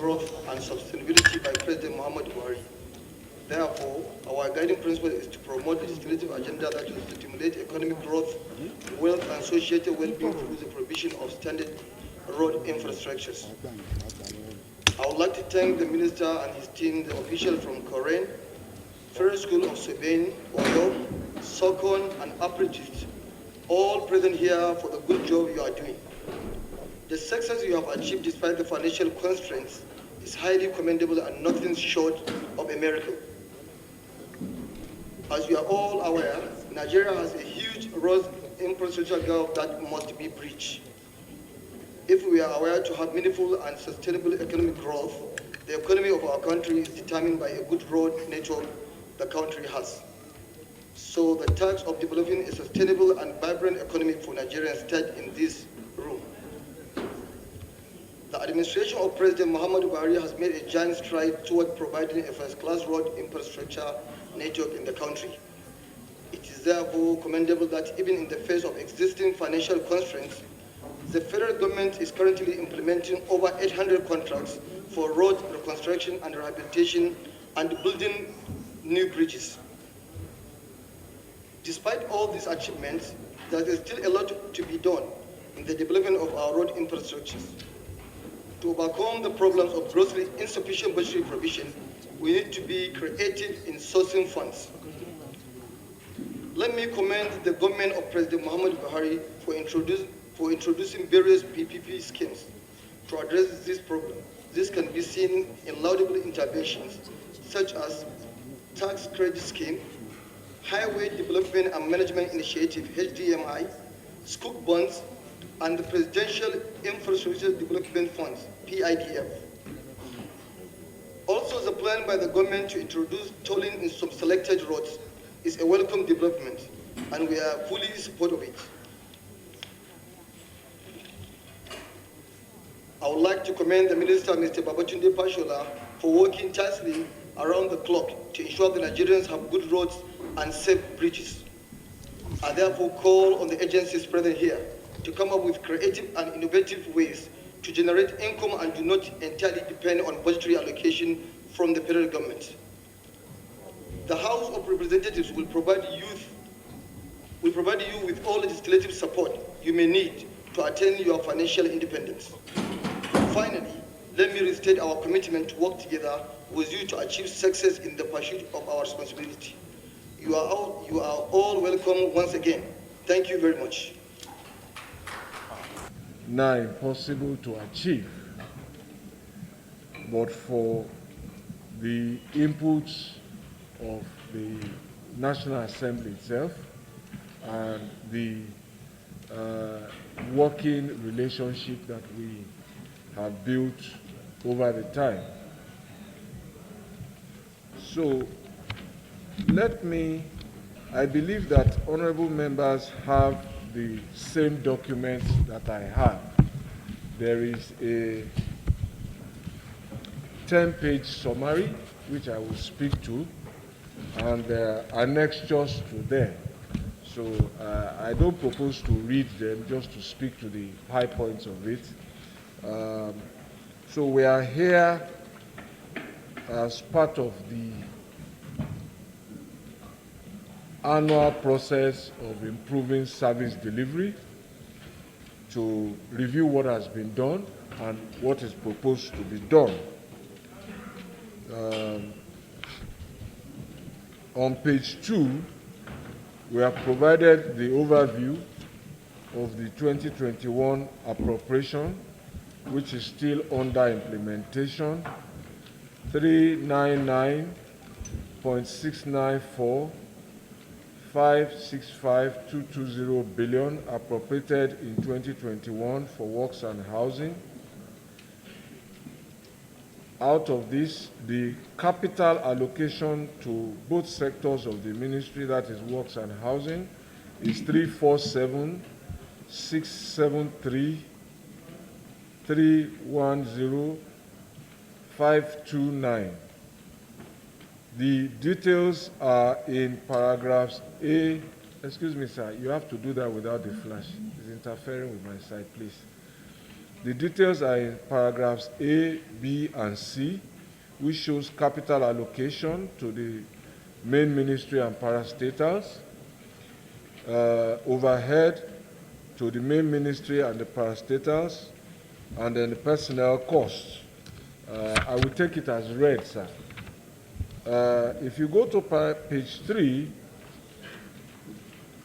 growth and sustainability by President Muhammadu Buhari. Therefore, our guiding principle is to promote a legislative agenda that will stimulate economic growth, wealth, and societal well-being through the provision of standard road infrastructures. I would like to thank the Minister and his team, the officials from Koren, Federal School of Sabine, Oyo, Sokon, and Appropriation, all present here for the good job you are doing. The success you have achieved despite the financial constraints is highly commendable and nothing short of a miracle. As we are all aware, Nigeria has a huge road infrastructure gap that must be bridged. If we are aware to have meaningful and sustainable economic growth, the economy of our country is determined by a good road network the country has. So the task of developing a sustainable and vibrant economy for Nigerians starts in this room. The administration of President Muhammadu Buhari has made a giant stride toward providing a first-class road infrastructure network in the country. It is therefore commendable that even in the face of existing financial constraints, the federal government is currently implementing over 800 contracts for road reconstruction and rehabilitation and building new bridges. Despite all these achievements, there is still a lot to be done in the development of our road infrastructures. To overcome the problems of grossly insufficient budgetary provision, we need to be creative in sourcing funds. Let me commend the government of President Muhammadu Buhari for introducing various PPP schemes to address this problem. This can be seen in laudable interventions such as Tax Credit Scheme, Highway Development and Management Initiative, HDMI, Scoop Bonds, and the Presidential Infrastructure Development Funds, PIDF. Also, the plan by the government to introduce tolling in some selected roads is a welcome development, and we are fully in support of it. I would like to commend the Minister, Mr. BABATUNDE RAJI FASHOLA, for working tirelessly around the clock to ensure the Nigerians have good roads and safe bridges. I therefore call on the agencies present here to come up with creative and innovative ways to generate income and do not entirely depend on budgetary allocation from the federal government. The House of Representatives will provide you with all legislative support you may need to attain your financial independence. Finally, let me restate our commitment to work together with you to achieve success in the pursuit of our responsibility. You are all welcome once again. Thank you very much. Now impossible to achieve, but for the inputs of the National Assembly itself and the working relationship that we have built over the time. So I believe that honorable members have the same documents that I have. There is a 10-page summary, which I will speak to, and there are annexures to them. So I don't propose to read them, just to speak to the high points of it. So we are here as part of the annual process of improving service delivery to review what has been done and what is proposed to be done. On page 2, we have provided the overview of the 2021 appropriation, which is still under implementation, 399.694,565,220 billion appropriated in 2021 for works and housing. Out of this, the capital allocation to both sectors of the ministry, that is works and housing, is 347,673,310,529. The details are in paragraphs A. Excuse me, sir, you have to do that without the flash. It's interfering with my side, please. The details are in paragraphs A, B, and C, which shows capital allocation to the main ministry and parastatals, overhead to the main ministry and the parastatals, and then the personnel costs. I will take it as read, sir. If you go to page 3,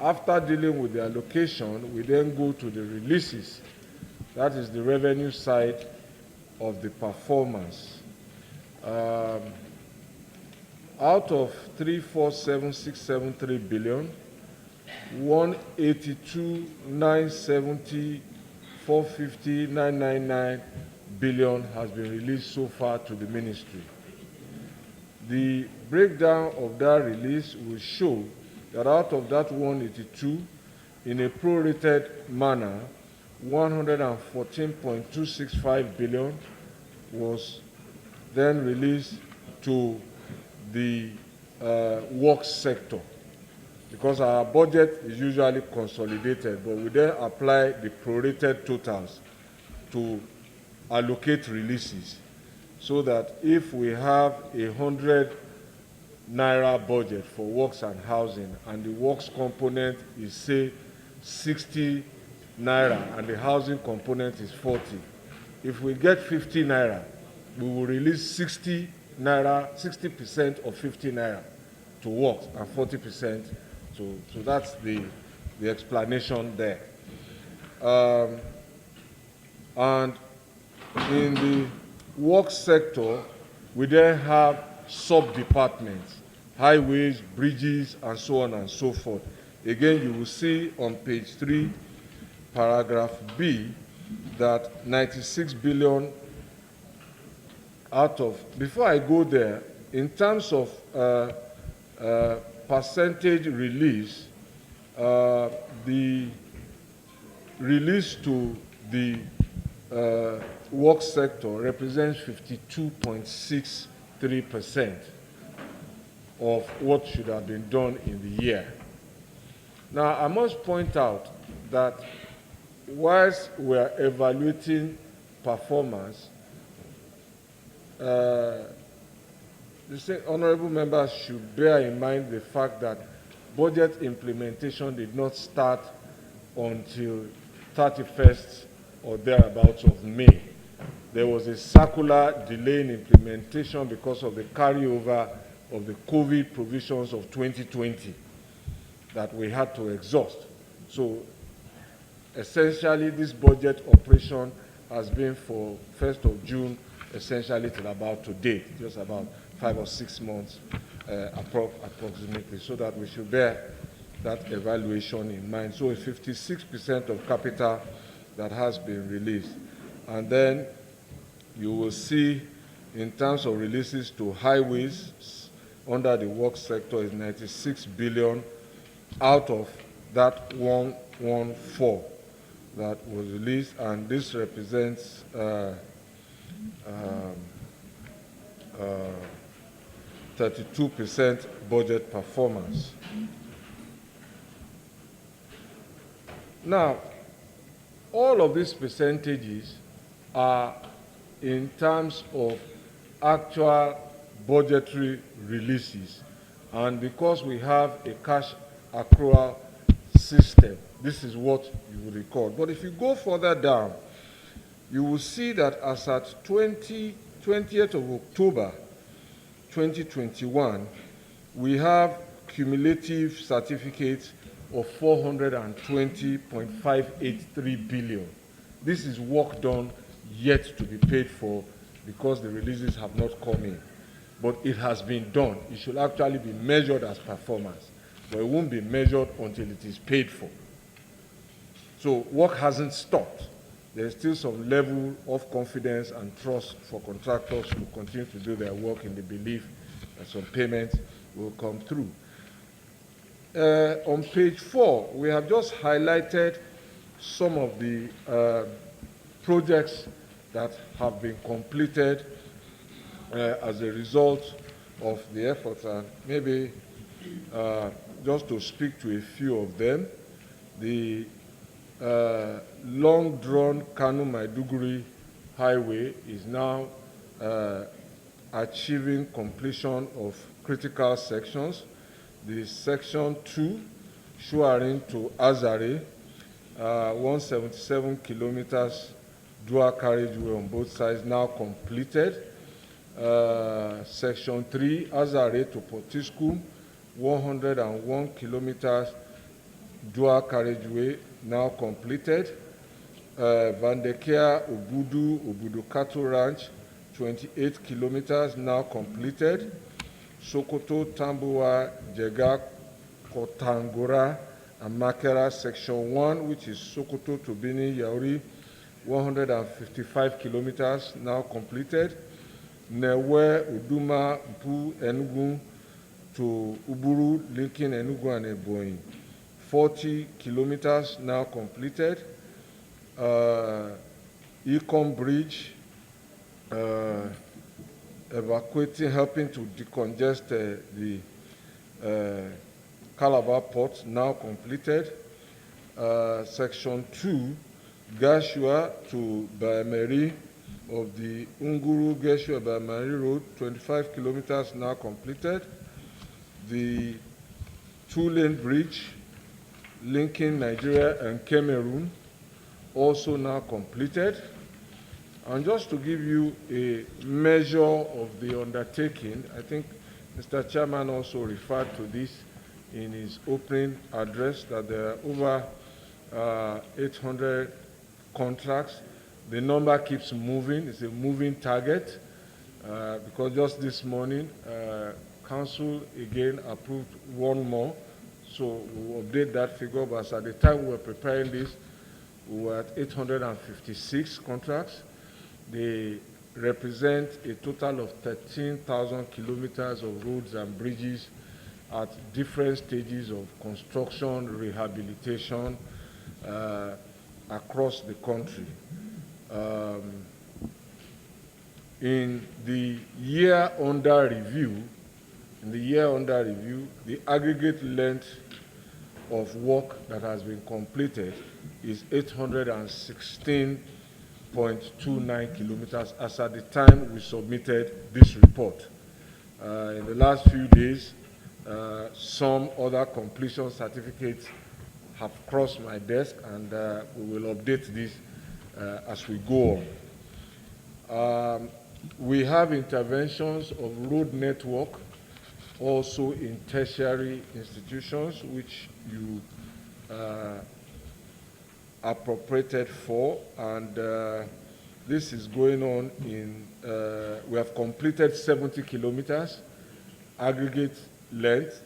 after dealing with the allocation, we then go to the releases. That is the revenue side of the performance. Out of 347,673 billion, 182,970, 450, 999 billion has been released so far to the ministry. The breakdown of that release will show that out of that 182, in a prorated manner, 114.265 billion was then released to the works sector, because our budget is usually consolidated, but we then apply the prorated totals to allocate releases, so that if we have 100 naira budget for works and housing, and the works component is, say, 60 naira, and the housing component is 40, if we get 50 naira, we will release 60 naira, 60% of 50 naira to works and 40% to, so that's the explanation there. And in the works sector, we then have sub-departments, highways, bridges, and so on and so forth. Again, you will see on page 3, paragraph B, that 96 billion out of, before I go there, in terms of percentage release, the release to the work sector represents 52.63% of what should have been done in the year. Now, I must point out that whilst we are evaluating performance, the honourable members should bear in mind the fact that budget implementation did not start until 31st or thereabouts of May. There was a circular delay in implementation because of the carryover of the COVID provisions of 2020 that we had to exhaust. So essentially, this budget operation has been for 1st of June, essentially till about today, just about 5 or 6 months approximately, so that we should bear that evaluation in mind. So 56% of capital that has been released. And then you will see in terms of releases to highways under the work sector is 96 billion out of that 114 that was released, and this represents 32% budget performance. Now, all of these percentages are in terms of actual budgetary releases, and because we have a cash accrual system, this is what you will record. But if you go further down, you will see that as at 20th of October 2021, we have cumulative certificates of 420.583 billion. This is work done yet to be paid for because the releases have not come in. But it has been done. It should actually be measured as performance, but it won't be measured until it is paid for. So work hasn't stopped. There's still some level of confidence and trust for contractors to continue to do their work in the belief that some payments will come through. On page 4, we have just highlighted some of the projects that have been completed as a result of the efforts, and maybe just to speak to a few of them. The long-drawn Kano-Maiduguri highway is now achieving completion of critical sections. The section 2, Shuarin to Azare, 177 kilometers dual carriageway on both sides, now completed. Section 3, Azare to Potiskum, 101 kilometers dual carriageway, now completed. Vandekia, Obudu Cattle Ranch, 28 kilometers, now completed. Sokoto, Tambuwa, Jega, Kotangora, and Makera, Section 1, which is Sokoto to Bini, Yauri, 155 kilometers, now completed. Newe, Uduma, Mpu, Enugu to Uburu, linking Enugu and Ebonyi, 40 kilometers, now completed. Ecom Bridge, evacuating, helping to decongest the Calabar port, now completed. Section 2, Gashua to Baimeri of the Unguru Gashua Baimeri Road, 25 kilometers, now completed. The two-lane bridge linking Nigeria and Cameroon, also now completed. And just to give you a measure of the undertaking, I think Mr. Chairman also referred to this in his opening address, that there are over 800 contracts. The number keeps moving. It's a moving target because just this morning, Council again approved one more. So we'll update that figure, but at the time we were preparing this, we were at 856 contracts. They represent a total of 13,000 kilometers of roads and bridges at different stages of construction, rehabilitation across the country. In the year under review, the aggregate length of work that has been completed is 816.29 kilometers as at the time we submitted this report. In the last few days, some other completion certificates have crossed my desk, and we will update this as we go on. We have interventions of road network also in tertiary institutions, which you appropriated for, and this is going on in, we have completed 70 kilometers aggregate length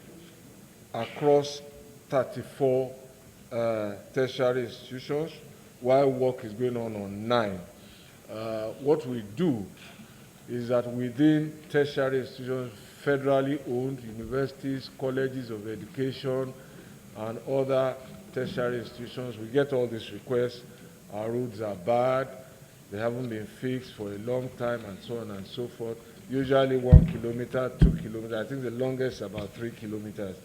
across 34 tertiary institutions, while work is going on 9. What we do is that within tertiary institutions, federally owned universities, colleges of education, and other tertiary institutions, we get all these requests. Our roads are bad, they haven't been fixed for a long time, and so on and so forth. Usually 1 kilometer, 2 kilometers. I think the longest is about 3 kilometers.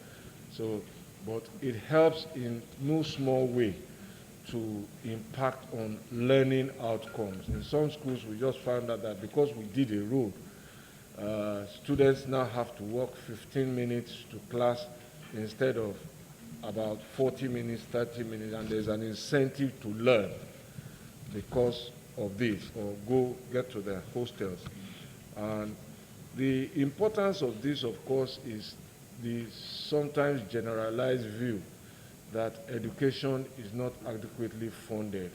So, but it helps in no small way to impact on learning outcomes. In some schools, we just found out that because we did a road, students now have to walk 15 minutes to class instead of about 40 minutes, 30 minutes, and there's an incentive to learn because of this, or go get to their hostels. And the importance of this, of course, is the sometimes generalized view that education is not adequately funded.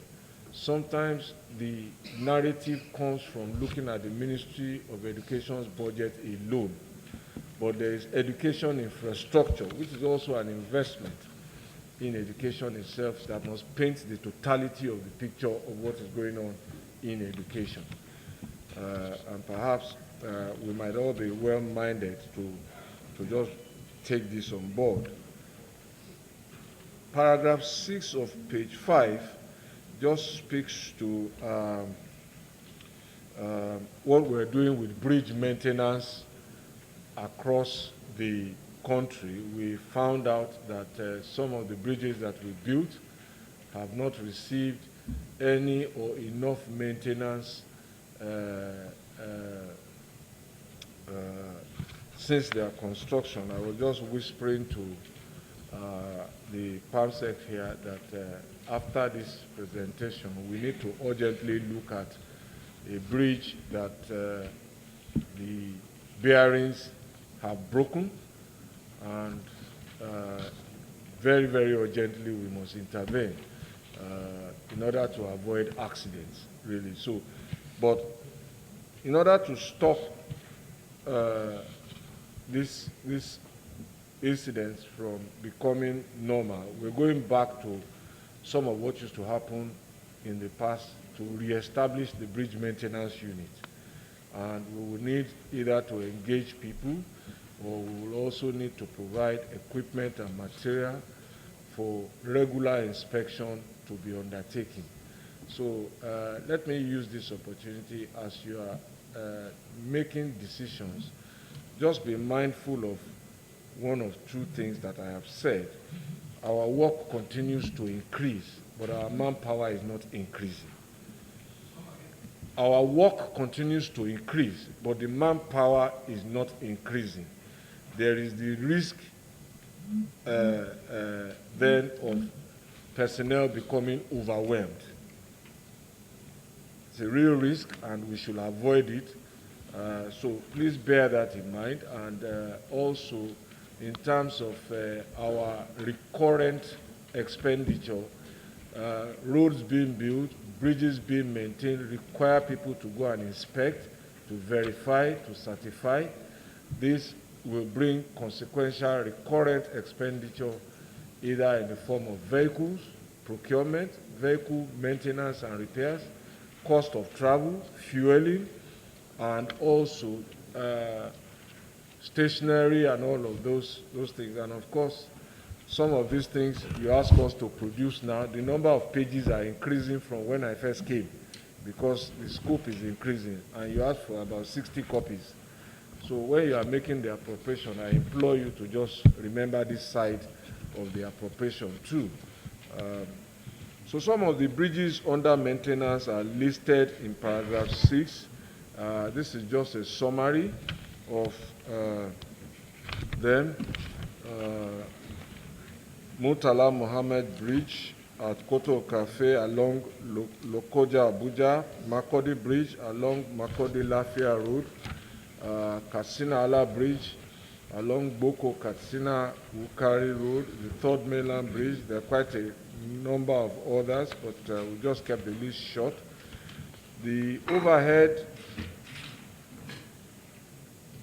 Sometimes the narrative comes from looking at the Ministry of Education's budget alone, but there is education infrastructure, which is also an investment in education itself that must paint the totality of the picture of what is going on in education. And perhaps we might all be well-minded to just take this on board. Paragraph 6 of page 5 just speaks to what we're doing with bridge maintenance across the country. We found out that some of the bridges that we built have not received any or enough maintenance since their construction. I was just whispering to the PAMSEC here that after this presentation, we need to urgently look at a bridge that the bearings have broken, and very, very urgently we must intervene in order to avoid accidents, really. So, but in order to stop this incidents from becoming normal, we're going back to some of what used to happen in the past to re-establish the bridge maintenance unit. And we will need either to engage people, or we will also need to provide equipment and material for regular inspection to be undertaken. So let me use this opportunity as you are making decisions. Just be mindful of one of two things that I have said. Our work continues to increase, but our manpower is not increasing. Our work continues to increase, but the manpower is not increasing. There is the risk then of personnel becoming overwhelmed. It's a real risk, and we should avoid it. So please bear that in mind. And also, in terms of our recurrent expenditure, roads being built, bridges being maintained, require people to go and inspect, to verify, to certify. This will bring consequential recurrent expenditure, either in the form of vehicles, procurement, vehicle maintenance and repairs, cost of travel, fueling, and also stationery and all of those things. And of course, some of these things you ask us to produce now, the number of pages are increasing from when I first came, because the scope is increasing, and you ask for about 60 copies. So when you are making the appropriation, I implore you to just remember this side of the appropriation too. So some of the bridges under maintenance are listed in paragraph 6. This is just a summary of them. Murtala Mohammed Bridge at Koto Cafe along Lokoja Abuja, Makodi Bridge along Makodi Lafia Road, Katsina Ala Bridge along Boko Katsina Wukari Road, the Third Mainland Bridge. There are quite a number of others, but we just kept the list short. The overhead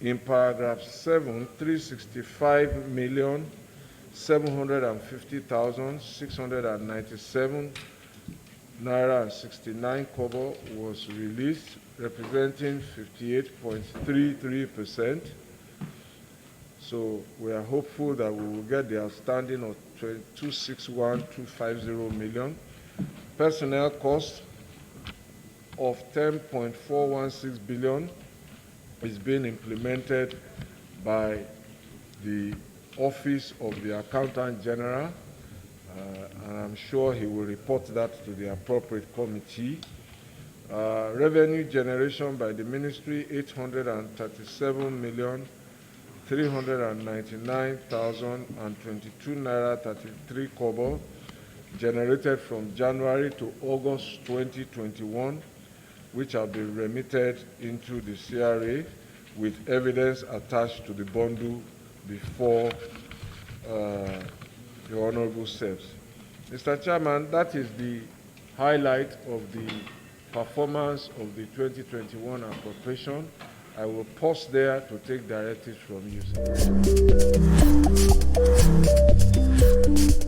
in paragraph 7, 365,750,697 naira and 69 kobo was released, representing 58.33%. So we are hopeful that we will get the outstanding of 261,250 million. Personnel cost of 10.416 billion is being implemented by the Office of the Accountant General, and I'm sure he will report that to the appropriate committee. Revenue generation by the ministry, 837,399,022 naira 33 kobo, generated from January to August 2021, which have been remitted into the CRA with evidence attached to the bundle before the Honourable serves. Mr. Chairman, that is the highlight of the performance of the 2021 appropriation. I will pause there to take directives from you, sir.